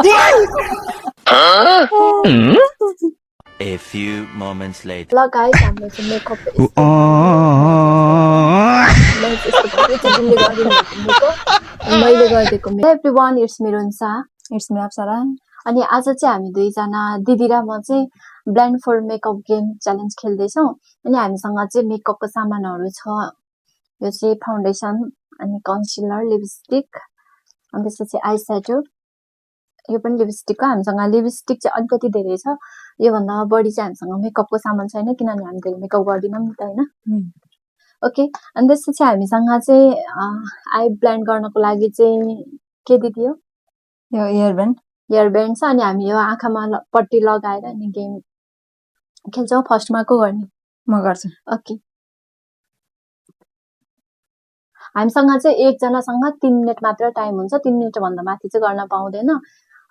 A few moments later. ल guys हाम्रो चाहिँ मेकअप मैले गरिदिएको everyone it's Mirunsa it's me Apsara अनि आज चाहिँ हामी दुईजना दिदी र म चाहिँ blind for makeup game challenge खेल्दैछौँ अनि हामीसँग चाहिँ मेकअपको सामानहरू छ यो चाहिँ फाउन्डेसन अनि कन्सिलर लिपस्टिक अनि त्यसपछि आई स्याडो यो पनि लिपस्टिकको हामीसँग लिपस्टिक चाहिँ अलिकति धेरै छ योभन्दा बढी चाहिँ हामीसँग मेकअपको सामान छैन किनभने हामी धेरै मेकअप गर्दैनौँ नि त होइन ओके अनि त्यसपछि हामीसँग चाहिँ आई ब्लेन्ड गर्नको लागि चाहिँ के दिदियो यो हेयर ब्यान्ड छ अनि हामी यो आँखामा पट्टी लगाएर अनि गेम खेल्छौँ फर्स्टमा को गर्ने म गर्छु ओके हामीसँग चाहिँ एकजनासँग 3 मिनेट मात्र टाइम हुन्छ 3 मिनेट भन्दा माथि चाहिँ गर्न पाउँदैन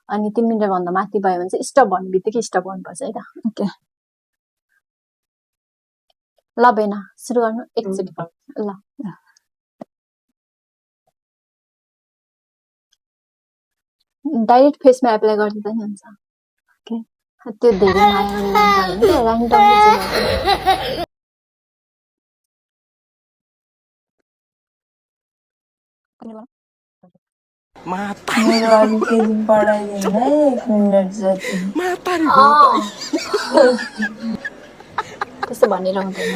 अनि 3 मिनेट भन्दा माथि भयो भने चाहिँ स्टप भन्ने बित्तिकै स्टप गर्नुपर्छ है त ओके ल बेना सुरु गर्नु एकचोटि ल डाइरेक्ट फेसमा एप्लाई गरिदिँदा नि हुन्छ ओके त्यो धेरै माया ऱ्यान्डम मेरो अलिकति पढाइदिनु है 1 मिनेट जति त्यस्तो भनेर हुँदैन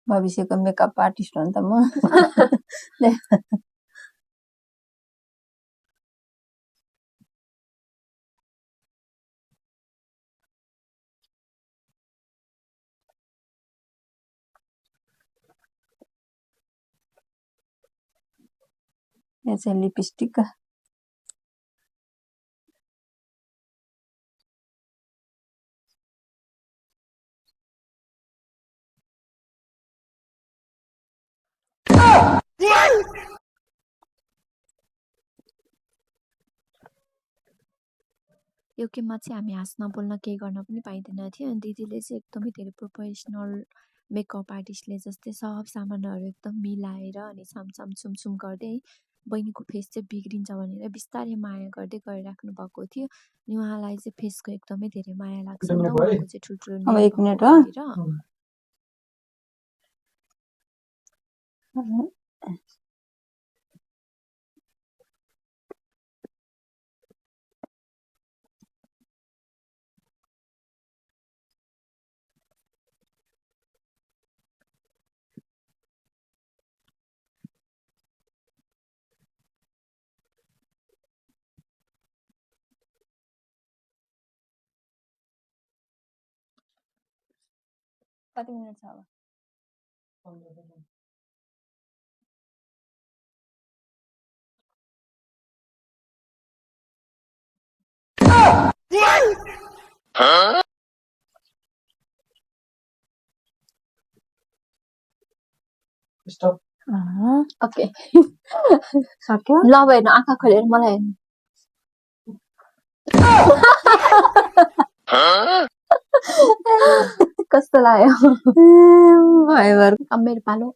भविष्यको मेकअप आर्टिस्ट हो नि त म यो चाहिँ लिपस्टिक यो गेममा चाहिँ हामी हाँस्न बोल्न केही गर्न पनि पाइँदैन थियो अनि दिदीले चाहिँ एकदमै धेरै प्रोफेसनल मेकअप आर्टिस्टले जस्तै सब सामानहरू एकदम मिलाएर अनि छामछाम छुमछुम गर्दै बहिनीको फेस चाहिँ बिग्रिन्छ भनेर बिस्तारै माया गर्दै गरिराख्नु भएको थियो अनि उहाँलाई चाहिँ फेसको एकदमै धेरै माया लाग्छ नि त उहाँको चाहिँ ठुल्ठुलो अब 1 मिनेट हो कति मिनेट छ अब स्टप ओके सक्यो ल भएन आँखा खोलेर मलाई हेर्नु कस्तो लाग्यो अब मेरो पालो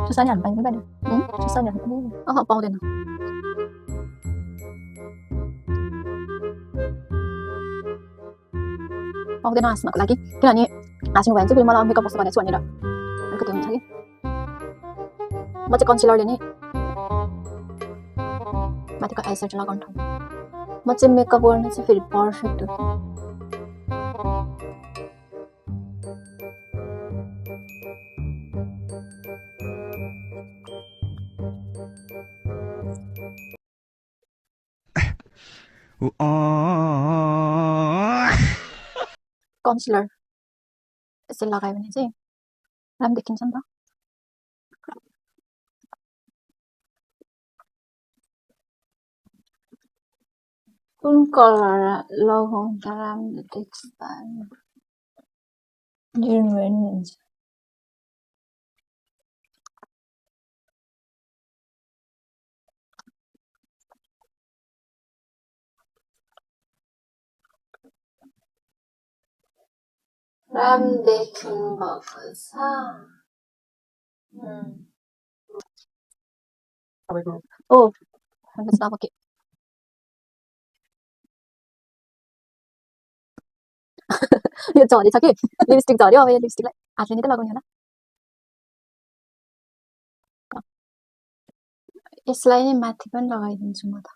सुसानी हाल्नु पाइँदैन पाइँदैन सुसानी हाल्नु पाइँदैन पाउँदैन पाउँदैन हाँस्नको लागि किनभने हाँस्नु भयो भने चाहिँ फेरि मलाई मेकअप कस्तो गरेको छु भनेर अलिकति हुन्छ कि म चाहिँ कन्सिलरले नै माथिको आई सेट लगाउनु ठाउँ म चाहिँ मेकअप गर्न चाहिँ फेरि पर्फेक्ट हो कन्सिलर यसरी लगायो भने चाहिँ राम्रो देखिन्छ नि त कुन कलर लगाउँदा राम्रो देख्छ ग्रिन हुन्छ राम देख्नु भएको छ ओ भनेपछि अब के यो झरेछ कि लिपस्टिक झर्यो अब यो लिपस्टिकलाई हातले नै त लगाउने होला यसलाई नै माथि पनि लगाइदिन्छु म त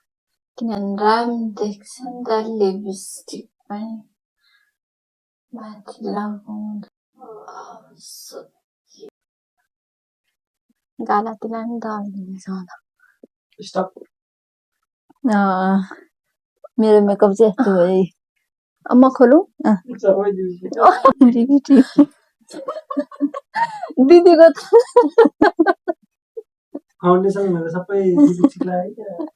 किनभने राम देख्छ नि त लिपस्टिक पनि माथि लगाउँदा गालातिर नि दलिदिन्छ मेरो मेकअप चाहिँ यस्तो भयो अब म खोलु दिदीको त फाउन्डेसन भनेर सबै लिपस्टिक लगायो